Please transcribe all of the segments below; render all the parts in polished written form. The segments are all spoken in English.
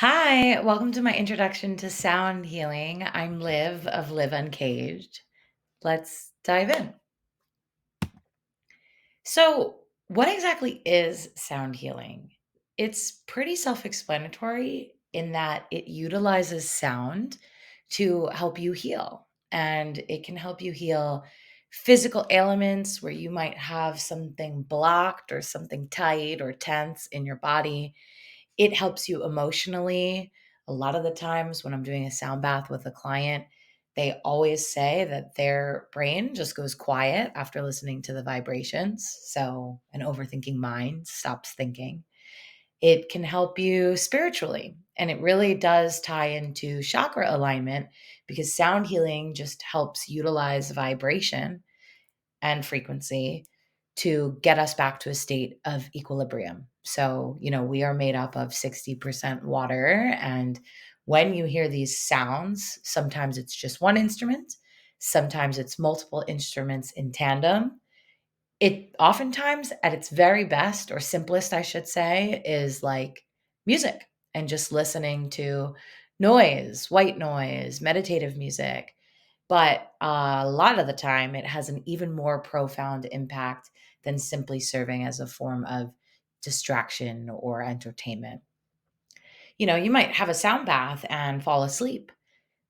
Hi, welcome to my introduction to sound healing. I'm Liv of Live Uncaged. Let's dive in. So, what exactly is sound healing? It's pretty self explanatory in that it utilizes sound to help you heal. And it can help you heal physical ailments where you might have something blocked or something tight or tense in your body. It helps you emotionally. A lot of the times when I'm doing a sound bath with a client, they always say that their brain just goes quiet after listening to the vibrations. So an overthinking mind stops thinking. It can help you spiritually. And it really does tie into chakra alignment because sound healing just helps utilize vibration and frequency to get us back to a state of equilibrium. So, we are made up of 60% water. And when you hear these sounds, sometimes it's just one instrument, sometimes it's multiple instruments in tandem. It oftentimes, at its very best or simplest, I should say, is like music and just listening to noise, white noise, meditative music. But a lot of the time, it has an even more profound impact than simply serving as a form of distraction or entertainment. You might have a sound bath and fall asleep.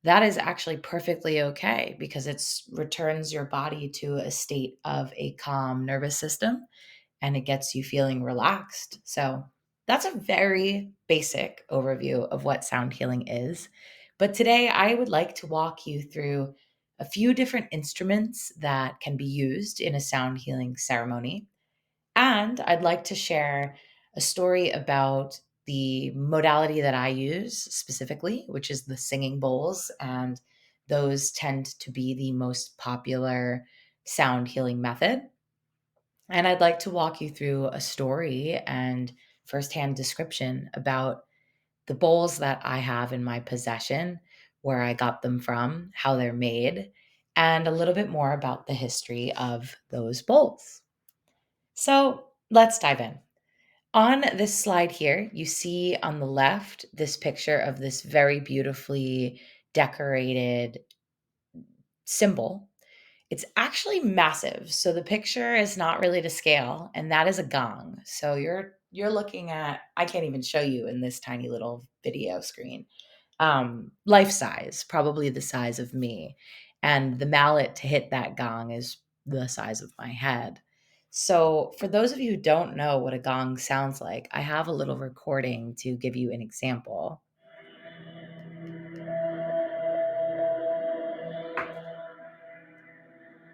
That is actually perfectly okay because it returns your body to a state of a calm nervous system and it gets you feeling relaxed. So, that's a very basic overview of what sound healing is. But today, I would like to walk you through a few different instruments that can be used in a sound healing ceremony. And I'd like to share a story about the modality that I use specifically, which is the singing bowls. And those tend to be the most popular sound healing method. And I'd like to walk you through a story and firsthand description about the bowls that I have in my possession, where I got them from, how they're made, and a little bit more about the history of those bowls. So let's dive in. On this slide here, you see on the left this picture of this very beautifully decorated symbol. It's actually massive. So the picture is not really to scale, and that is a gong. So you're looking at, I can't even show you in this tiny little video screen. Life size, probably the size of me. And the mallet to hit that gong is the size of my head. So, for those of you who don't know what a gong sounds like, I have a little recording to give you an example.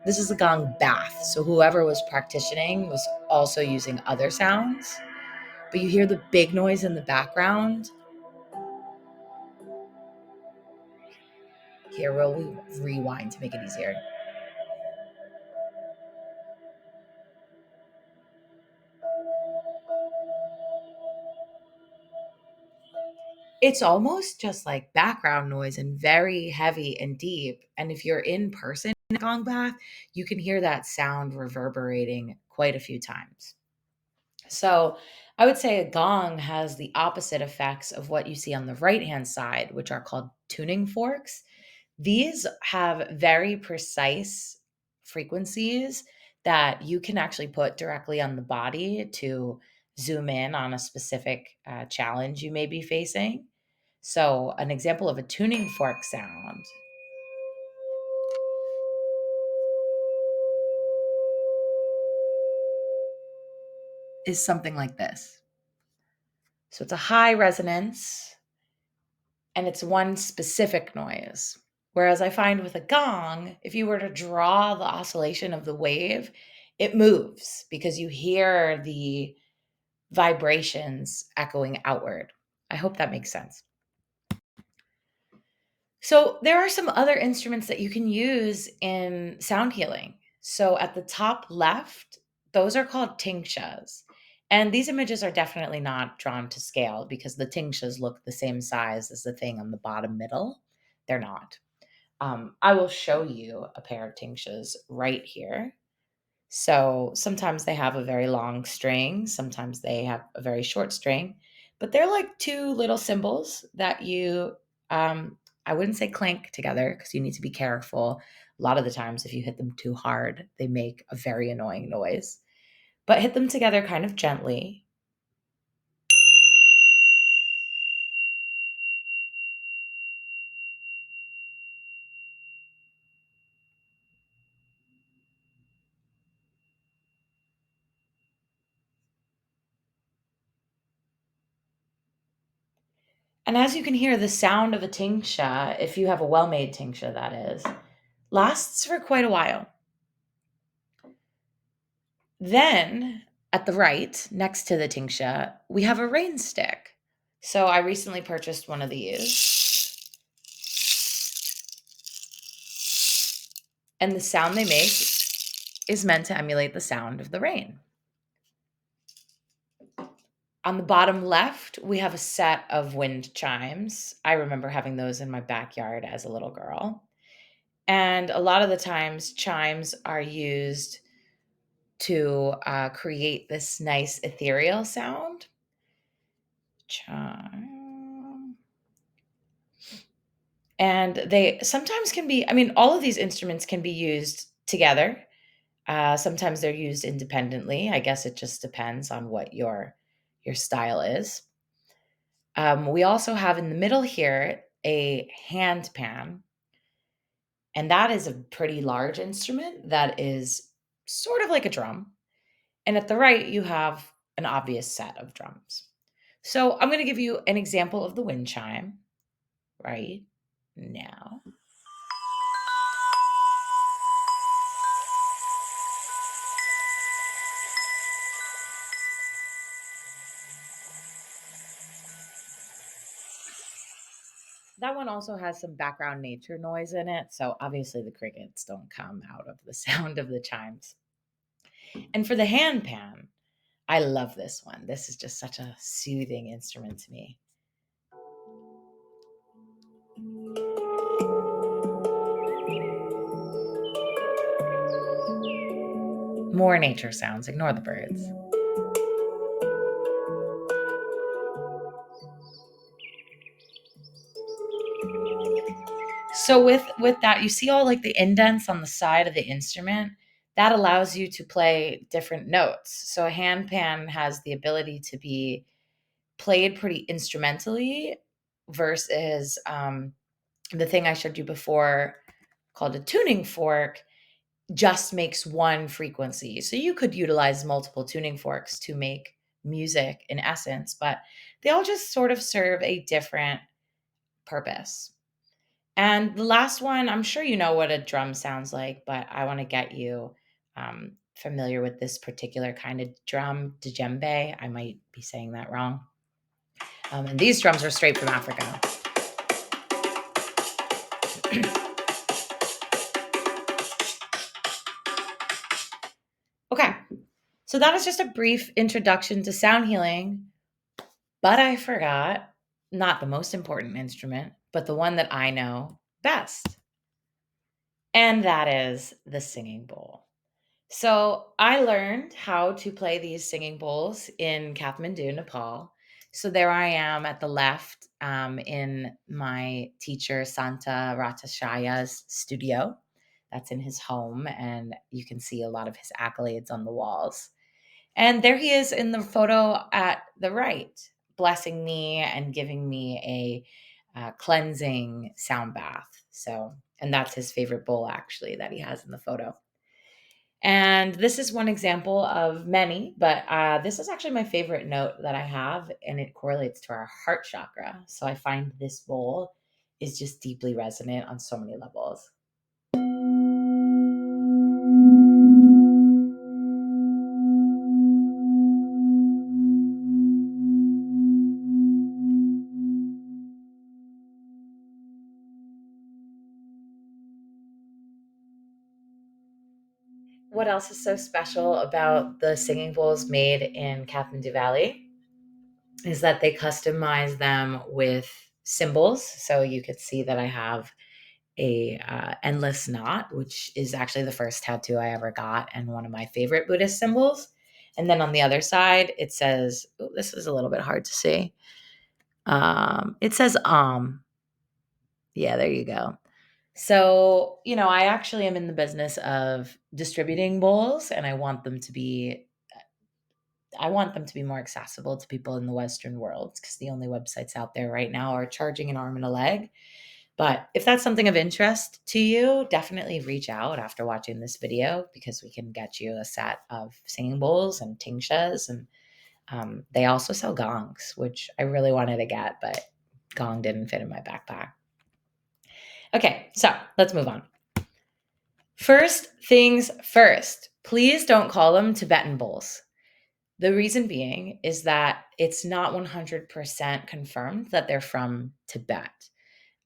This is a gong bath. So, whoever was practicing was also using other sounds. But you hear the big noise in the background. Here, we'll rewind to make it easier. It's almost just like background noise and very heavy and deep. And if you're in person in a gong bath, you can hear that sound reverberating quite a few times. So I would say a gong has the opposite effects of what you see on the right hand side, which are called tuning forks. These have very precise frequencies that you can actually put directly on the body to zoom in on a specific challenge you may be facing. So, an example of a tuning fork sound is something like this. So, it's a high resonance and it's one specific noise. Whereas I find with a gong, if you were to draw the oscillation of the wave, it moves because you hear the vibrations echoing outward. I hope that makes sense. So, there are some other instruments that you can use in sound healing. So, at the top left, those are called tingsas. And these images are definitely not drawn to scale because the tingsas look the same size as the thing on the bottom middle. They're not. I will show you a pair of tingsas right here. So sometimes they have a very long string, sometimes they have a very short string. But they're like two little cymbals that you, I wouldn't say clink together because you need to be careful. A lot of the times, if you hit them too hard, they make a very annoying noise. But hit them together kind of gently. And as you can hear, the sound of a tingsha, if you have a well made tingsha, that is, lasts for quite a while. Then at the right, next to the tingsha, we have a rain stick. So I recently purchased one of these. And the sound they make is meant to emulate the sound of the rain. On the bottom left, we have a set of wind chimes. I remember having those in my backyard as a little girl. And a lot of the times, chimes are used to create this nice ethereal sound. Chime. And they sometimes can be, I mean, all of these instruments can be used together. Sometimes they're used independently. I guess it just depends on what your style is. We also have in the middle here a hand pan, and that is a pretty large instrument that is sort of like a drum. And at the right, you have an obvious set of drums. So I'm going to give you an example of the wind chime right now. That one also has some background nature noise in it, so obviously the crickets don't come out of the sound of the chimes. And for the hand pan, I love this one. This is just such a soothing instrument to me. More nature sounds, ignore the birds. So with that, you see all like the indents on the side of the instrument? That allows you to play different notes. So a hand pan has the ability to be played pretty instrumentally versus the thing I showed you before called a tuning fork just makes one frequency. So you could utilize multiple tuning forks to make music in essence, but they all just sort of serve a different purpose. And the last one, I'm sure you know what a drum sounds like, but I want to get you familiar with this particular kind of drum, djembe. I might be saying that wrong. And these drums are straight from Africa. Okay, so that is just a brief introduction to sound healing, but I forgot not the most important instrument, but the one that I know best, and that is the singing bowl. So I learned how to play these singing bowls in Kathmandu, Nepal. So there I am at the left in my teacher Santa Ratashaya's studio. That's in his home, and you can see a lot of his accolades on the walls. And there he is in the photo at the right, blessing me and giving me a cleansing sound bath. So, and that's his favorite bowl actually that he has in the photo. And this is one example of many, but this is actually my favorite note that I have, and it correlates to our heart chakra. So I find this bowl is just deeply resonant on so many levels. What else is so special about the singing bowls made in Kathmandu Valley is that they customize them with symbols. So you could see that I have a endless knot, which is actually the first tattoo I ever got and one of my favorite Buddhist symbols. And then on the other side, it says, oh, this is a little bit hard to see. It says, yeah, there you go. So, I actually am in the business of distributing bowls, and I want them to be more accessible to people in the Western world, because the only websites out there right now are charging an arm and a leg. But if that's something of interest to you, definitely reach out after watching this video, because we can get you a set of singing bowls and tingshas. And they also sell gongs, which I really wanted to get, but gong didn't fit in my backpack. Okay, so let's move on. First things first, please don't call them Tibetan bowls. The reason being is that it's not 100% confirmed that they're from Tibet.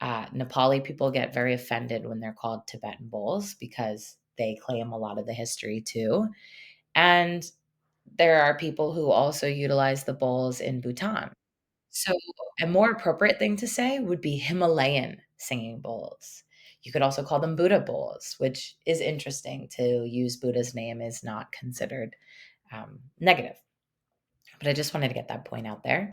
Nepali people get very offended when they're called Tibetan bowls, because they claim a lot of the history too. And there are people who also utilize the bowls in Bhutan. So, a more appropriate thing to say would be Himalayan singing bowls. You could also call them Buddha bowls, which is interesting. To use Buddha's name is not considered negative. But I just wanted to get that point out there.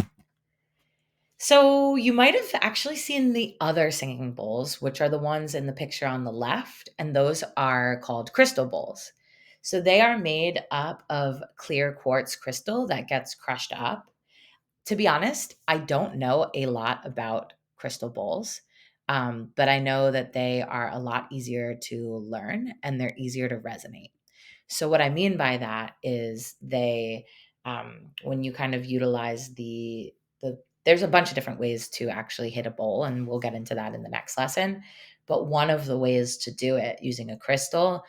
So, you might have actually seen the other singing bowls, which are the ones in the picture on the left, and those are called crystal bowls. So, they are made up of clear quartz crystal that gets crushed up. To be honest, I don't know a lot about crystal bowls, but I know that they are a lot easier to learn and they're easier to resonate. So, what I mean by that is when you kind of utilize there's a bunch of different ways to actually hit a bowl, and we'll get into that in the next lesson. But one of the ways to do it using a crystal,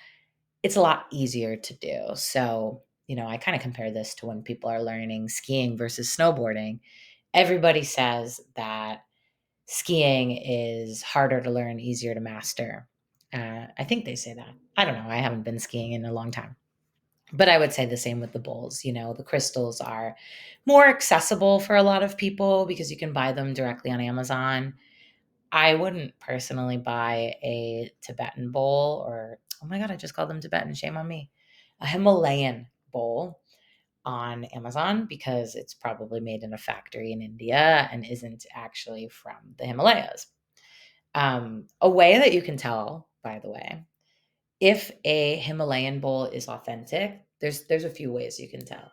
it's a lot easier to do. So, I kind of compare this to when people are learning skiing versus snowboarding. Everybody says that skiing is harder to learn, easier to master. I think they say that. I don't know. I haven't been skiing in a long time. But I would say the same with the bowls. The crystals are more accessible for a lot of people because you can buy them directly on Amazon. I wouldn't personally buy a Tibetan bowl, or, oh my God, I just called them Tibetan. Shame on me. A Himalayan bowl on Amazon, because it's probably made in a factory in India and isn't actually from the Himalayas. A way that you can tell, by the way, if a Himalayan bowl is authentic, there's a few ways you can tell.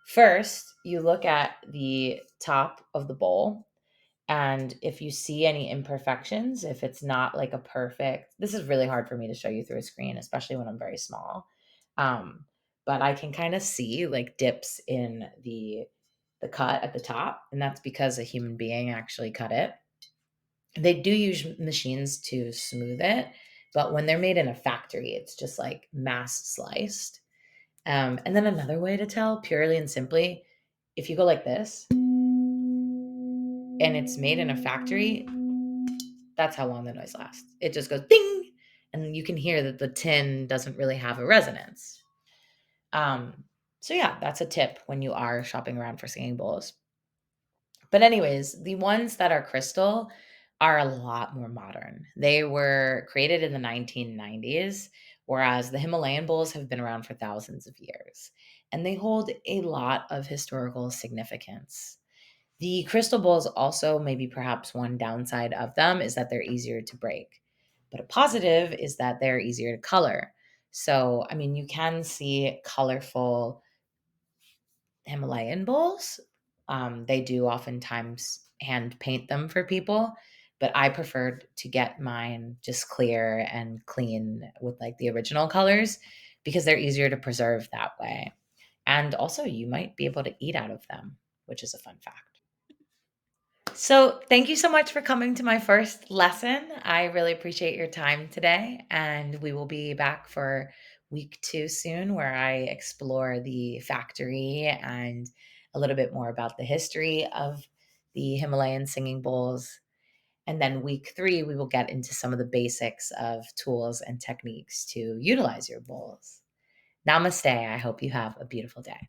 First, you look at the top of the bowl, and if you see any imperfections, if it's not like a perfect, this is really hard for me to show you through a screen, especially when I'm very small. Um, but I can kind of see like dips in the cut at the top, and that's because a human being actually cut it. They do use machines to smooth it, but when they're made in a factory, it's just like mass sliced. And then another way to tell, purely and simply, if you go like this and it's made in a factory, that's how long the noise lasts. It just goes ding, and you can hear that the tin doesn't really have a resonance. Um, so yeah, that's a tip when you are shopping around for singing bowls. But anyways, the ones that are crystal are a lot more modern. They were created in the 1990s, whereas the Himalayan bowls have been around for thousands of years, and they hold a lot of historical significance. The crystal bowls also, maybe perhaps one downside of them is that they're easier to break. But a positive is that they're easier to color. So, I mean, you can see colorful Himalayan bowls. They do oftentimes hand paint them for people, but I preferred to get mine just clear and clean with like the original colors, because they're easier to preserve that way. And also, you might be able to eat out of them, which is a fun fact. So, thank you so much for coming to my first lesson. I really appreciate your time today, and we will be back for week 2 soon, where I explore the factory and a little bit more about the history of the Himalayan singing bowls. And then week 3, we will get into some of the basics of tools and techniques to utilize your bowls. Namaste. I hope you have a beautiful day.